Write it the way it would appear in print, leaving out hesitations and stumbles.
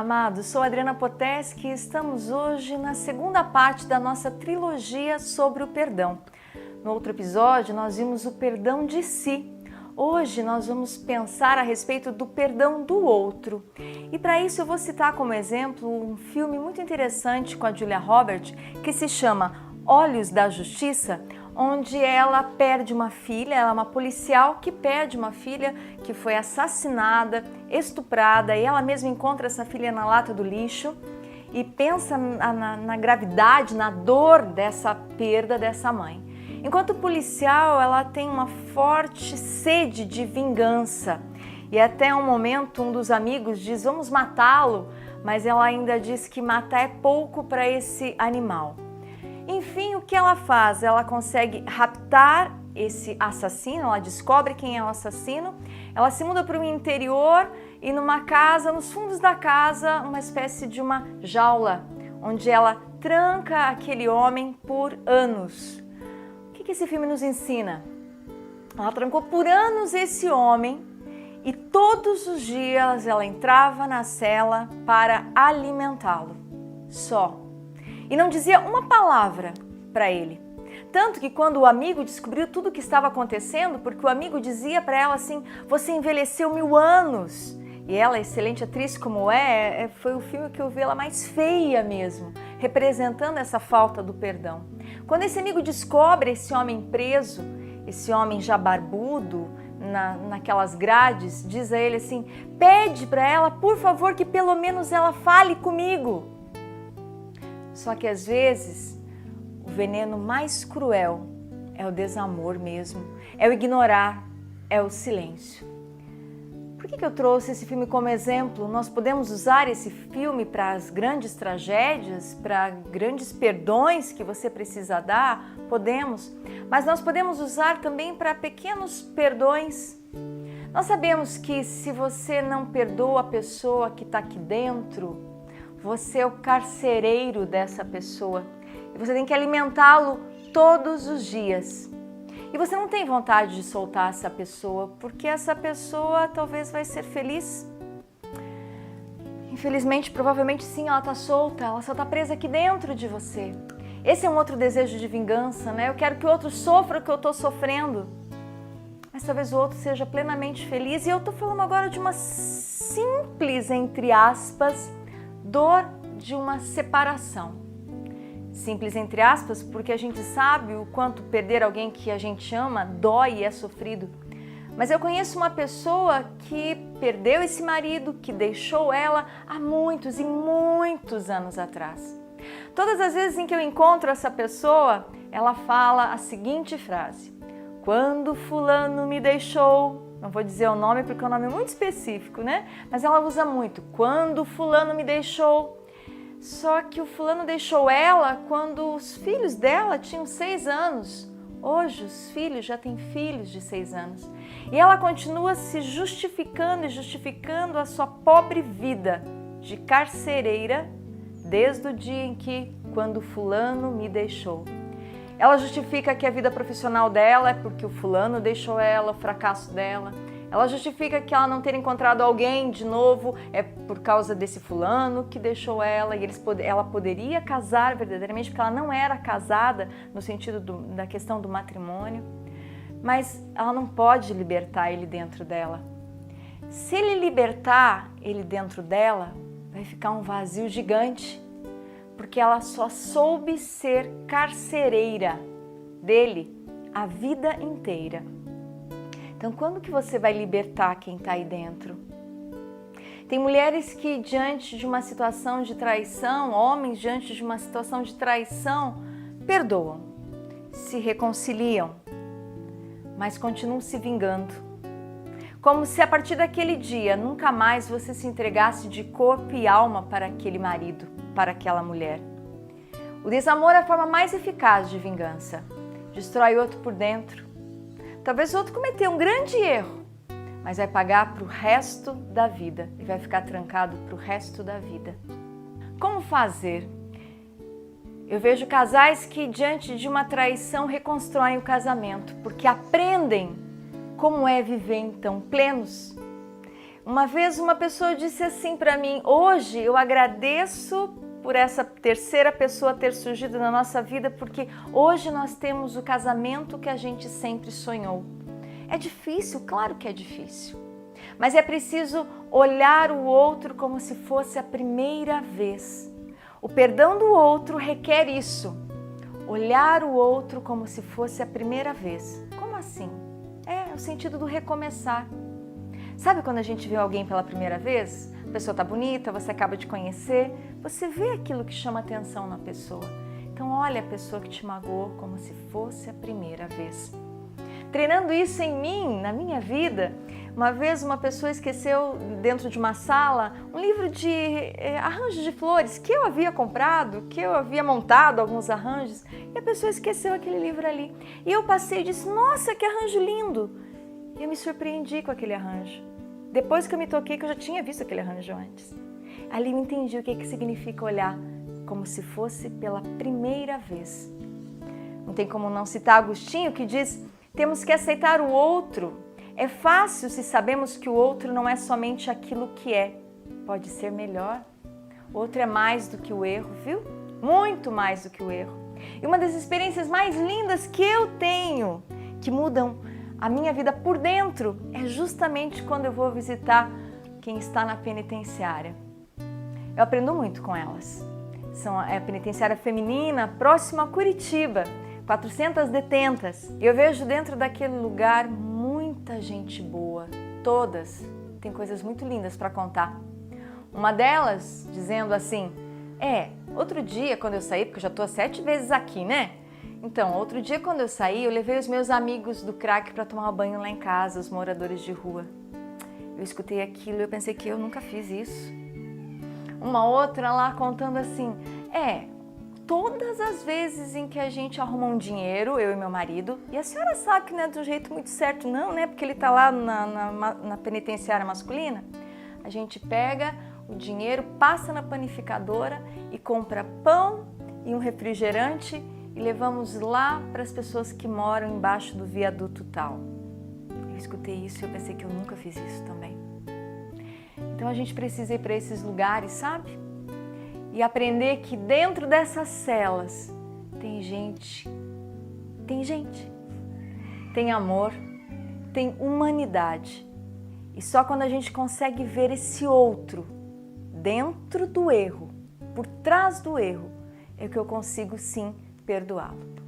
Amados, sou Adriana Poteschi e estamos hoje na segunda parte da nossa trilogia sobre o perdão. No outro episódio, nós vimos o perdão de si. Hoje nós vamos pensar a respeito do perdão do outro. E para isso eu vou citar como exemplo um filme muito interessante com a Julia Roberts que se chama Olhos da Justiça, onde ela perde uma filha, ela é uma policial que perde uma filha que foi assassinada, estuprada, e ela mesma encontra essa filha na lata do lixo e pensa na gravidade, na dor dessa perda dessa mãe. Enquanto policial, ela tem uma forte sede de vingança e até um momento um dos amigos diz, vamos matá-lo, mas ela ainda diz que matar é pouco para esse animal. Enfim, o que ela faz? Ela consegue raptar esse assassino, ela descobre quem é o assassino, ela se muda para o interior e numa casa, nos fundos da casa, uma espécie de uma jaula, onde ela tranca aquele homem por anos. O que esse filme nos ensina? Ela trancou por anos esse homem e todos os dias ela entrava na cela para alimentá-lo, só. E não dizia uma palavra para ele. Tanto que quando o amigo descobriu tudo o que estava acontecendo, porque o amigo dizia para ela assim, você envelheceu 1000 anos. E ela, excelente atriz como foi o filme que eu vi ela mais feia mesmo, representando essa falta do perdão. Quando esse amigo descobre esse homem preso, esse homem já barbudo, naquelas grades, diz a ele assim, pede para ela, por favor, que pelo menos ela fale comigo. Só que às vezes o veneno mais cruel é o desamor mesmo, é o ignorar, é o silêncio. Por que eu trouxe esse filme como exemplo? Nós podemos usar esse filme para as grandes tragédias, para grandes perdões que você precisa dar? Podemos, mas nós podemos usar também para pequenos perdões. Nós sabemos que se você não perdoa a pessoa que está aqui dentro, você é o carcereiro dessa pessoa e você tem que alimentá-lo todos os dias. E você não tem vontade de soltar essa pessoa, porque essa pessoa talvez vai ser feliz. Infelizmente, provavelmente sim, ela está solta, ela só está presa aqui dentro de você. Esse é um outro desejo de vingança, né? Eu quero que o outro sofra o que eu estou sofrendo. Mas talvez o outro seja plenamente feliz. E eu estou falando agora de uma simples, entre aspas, dor de uma separação. Simples entre aspas, porque a gente sabe o quanto perder alguém que a gente ama dói e é sofrido. Mas eu conheço uma pessoa que perdeu esse marido, que deixou ela há muitos e muitos anos atrás. Todas as vezes em que eu encontro essa pessoa, ela fala a seguinte frase: quando fulano me deixou, não vou dizer o nome porque é um nome muito específico, né? Mas ela usa muito, quando fulano me deixou. Só que o fulano deixou ela quando os filhos dela tinham 6 anos. Hoje os filhos já têm filhos de 6 anos. E ela continua se justificando e justificando a sua pobre vida de carcereira desde o dia em que, quando fulano me deixou. Ela justifica que a vida profissional dela é porque o fulano deixou ela, o fracasso dela. Ela justifica que ela não ter encontrado alguém de novo é por causa desse fulano que deixou ela e ela poderia casar verdadeiramente porque ela não era casada no sentido da questão do matrimônio, mas ela não pode libertar ele dentro dela. Se ele libertar ele dentro dela, vai ficar um vazio gigante, porque ela só soube ser carcereira dele a vida inteira. Então, quando que você vai libertar quem está aí dentro? Tem mulheres que, diante de uma situação de traição, homens diante de uma situação de traição, perdoam, se reconciliam, mas continuam se vingando. Como se a partir daquele dia, nunca mais você se entregasse de corpo e alma para aquele marido, para aquela mulher. O desamor é a forma mais eficaz de vingança. Destrói o outro por dentro. Talvez o outro cometeu um grande erro, mas vai pagar para o resto da vida e vai ficar trancado para o resto da vida. Como fazer? Eu vejo casais que, diante de uma traição, reconstroem o casamento, porque aprendem como é viver então plenos. Uma vez uma pessoa disse assim para mim: hoje eu agradeço por essa terceira pessoa ter surgido na nossa vida, porque hoje nós temos o casamento que a gente sempre sonhou. É difícil, claro que é difícil, mas é preciso olhar o outro como se fosse a primeira vez. O perdão do outro requer isso, olhar o outro como se fosse a primeira vez. Como assim? É o sentido do recomeçar. Sabe quando a gente vê alguém pela primeira vez? A pessoa tá bonita, você acaba de conhecer, você vê aquilo que chama atenção na pessoa. Então olha a pessoa que te magoou como se fosse a primeira vez. Treinando isso em mim, na minha vida, uma vez uma pessoa esqueceu dentro de uma sala um livro de arranjos de flores que eu havia comprado, que eu havia montado alguns arranjos, e a pessoa esqueceu aquele livro ali. E eu passei e disse: nossa, que arranjo lindo! E eu me surpreendi com aquele arranjo. Depois que eu me toquei que eu já tinha visto aquele arranjo antes. Ali eu entendi o que significa olhar como se fosse pela primeira vez. Não tem como não citar Agostinho, que diz: temos que aceitar o outro. É fácil se sabemos que o outro não é somente aquilo que é. Pode ser melhor. O outro é mais do que o erro, viu? Muito mais do que o erro. E uma das experiências mais lindas que eu tenho, que mudam a minha vida por dentro, é justamente quando eu vou visitar quem está na penitenciária. Eu aprendo muito com elas. É a penitenciária feminina próxima a Curitiba, 400 detentas. Eu vejo dentro daquele lugar muita gente boa, todas têm coisas muito lindas para contar. Uma delas dizendo assim: outro dia quando eu saí, porque eu já estou 7 vezes aqui, né? Então, outro dia quando eu saí, eu levei os meus amigos do crack para tomar banho lá em casa, os moradores de rua. Eu escutei aquilo e eu pensei que eu nunca fiz isso. Uma outra lá contando assim: todas as vezes em que a gente arruma um dinheiro, eu e meu marido, e a senhora sabe que não é do jeito muito certo não, né? Porque ele tá lá na penitenciária masculina, a gente pega o dinheiro, passa na panificadora e compra pão e um refrigerante e levamos lá para as pessoas que moram embaixo do viaduto tal. Eu escutei isso e eu pensei que eu nunca fiz isso também. Então a gente precisa ir para esses lugares, sabe? E aprender que dentro dessas celas tem gente, tem amor, tem humanidade. E só quando a gente consegue ver esse outro dentro do erro, por trás do erro, é que eu consigo sim perdoá-lo.